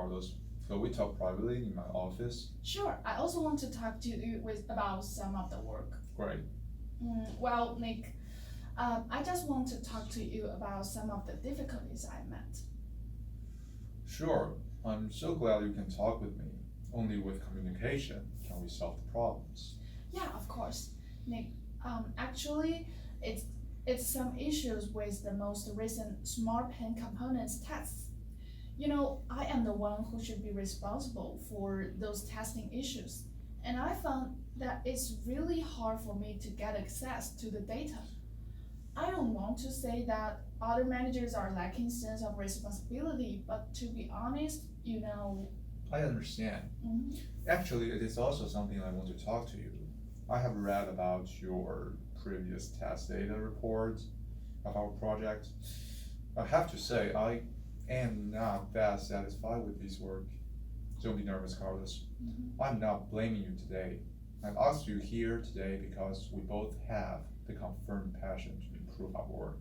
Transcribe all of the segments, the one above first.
Carlos. Could we talk privately in my office? Sure, I also want to talk to you about some of the work. Great. Well, Nick, I just want to talk to you about some of the difficulties I met. Sure. I'm so glad you can talk with me. Only with communication can we solve the problems. Yeah, of course, Nick. Actually, it's some issues with the most recent smart pen components tests. I am the one who should be responsible for those testing issues, and I found that it's really hard for me to get access to the data. I don't want to say that other managers are lacking sense of responsibility, but to be honest, I understand. mhm. Actually, it is also something I want to talk to you. I have read about your previous test data reports of our project. I have to say, I am not that satisfied with this work. Don't be nervous, Carlos. I'm not blaming you today. I've asked you here today because we both have the confirmed passion to improve our work.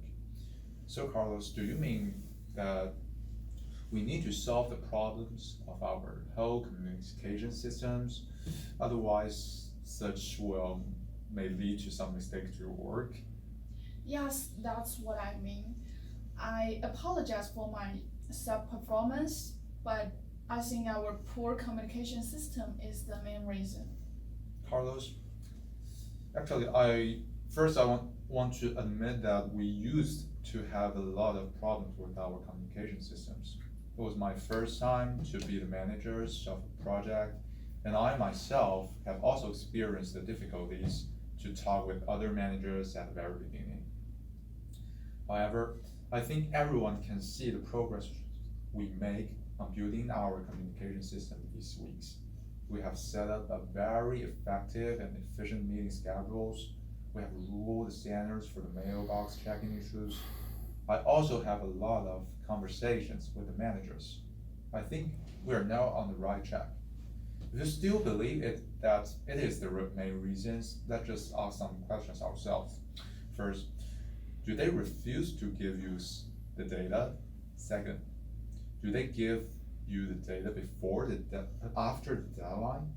So, Carlos, do you mean that we need to solve the problems of our whole communication systems? Otherwise, such will may lead to some mistakes to your work. Yes, that's what I mean. I apologize for my sub-performance, but I think our poor communication system is the main reason. Carlos, actually, I want to admit that we used to have a lot of problems with our communication systems. It was my first time to be the managers of a project, and I myself have also experienced the difficulties to talk with other managers at the very beginning. However, I think everyone can see the progress we make on building our communication system these weeks. We have set up a very effective and efficient meeting schedules. We have ruled standards for the mailbox checking issues. I also have a lot of conversations with the managers. I think we are now on the right track. If you still believe that it is the main reasons, let's just ask some questions ourselves. First, do they refuse to give you the data? Second, do they give you the data before after the deadline?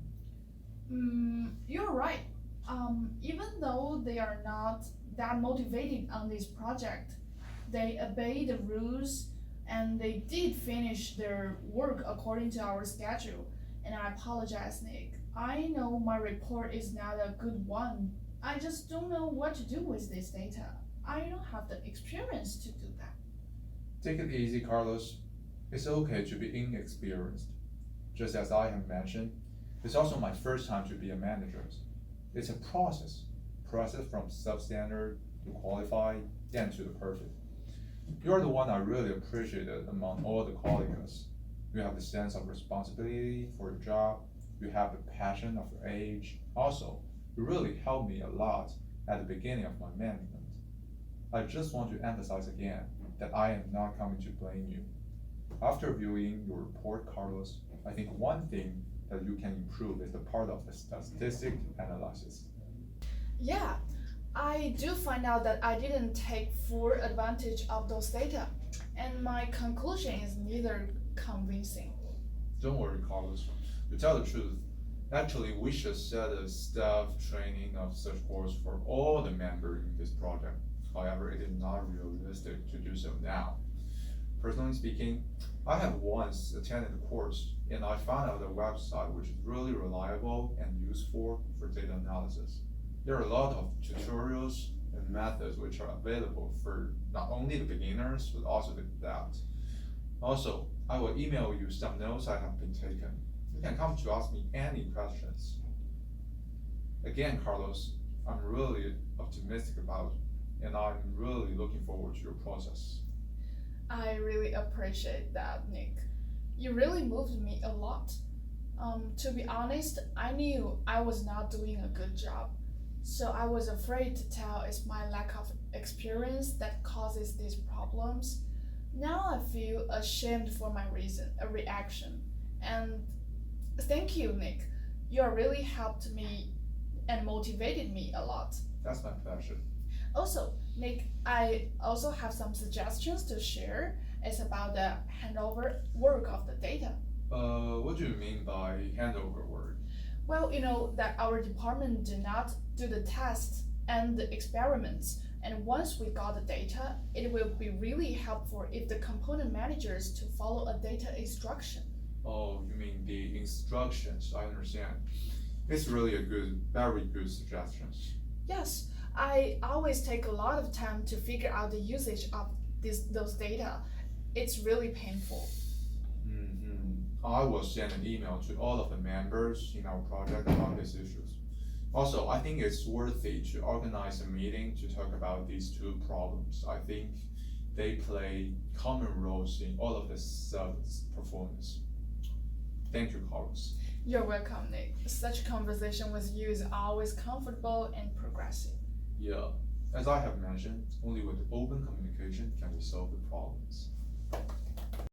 You're right. Even though they are not that motivated on this project, they obey the rules and they did finish their work according to our schedule. And I apologize, Nick. I know my report is not a good one. I just don't know what to do with this data. I don't have the experience to do that. Take it easy, Carlos. It's okay to be inexperienced. Just as I have mentioned, it's also my first time to be a manager. It's a process from substandard to qualified, then to the perfect. You're the one I really appreciated among all the colleagues. You have the sense of responsibility for your job. You have the passion of your age. Also, you really helped me a lot at the beginning of my management. I just want to emphasize again that I am not coming to blame you. After viewing your report, Carlos, I think one thing that you can improve is the part of the statistic analysis. Yeah, I do find out that I didn't take full advantage of those data, and my conclusion is neither convincing. Don't worry, Carlos. To tell the truth, actually, we should set a staff training of such course for all the members in this project. However, it is not realistic to do so now. Personally speaking, I have once attended a course and I found out a website which is really reliable and useful for data analysis. There are a lot of tutorials and methods which are available for not only the beginners but also the adept. Also, I will email you some notes I have been taken. You can come to ask me any questions. Again, Carlos, I'm really optimistic about it, and I'm really looking forward to your process. I really appreciate that, Nick. You really moved me a lot. To be honest, I knew I was not doing a good job, so I was afraid to tell it's my lack of experience that causes these problems. Now I feel ashamed for my reaction. And thank you, Nick. You really helped me and motivated me a lot. That's my pleasure. Also, Nick, I have some suggestions to share. It's about the handover work of the data. What do you mean by handover work? Well, you know that our department did not do the tests and the experiments, and once we got the data, it will be really helpful if the component managers to follow a data instruction. Oh, you mean the instructions, I understand. It's really a very good suggestions. Yes, I always take a lot of time to figure out the usage of those data. It's really painful. I will send an email to all of the members in our project about these issues. Also, I think it's worthy to organize a meeting to talk about these two problems. I think they play common roles in all of the service performance. Thank you, Carlos. You're welcome, Nick. Such a conversation with you is always comfortable and progressive. Yeah, as I have mentioned, only with open communication can we solve the problems.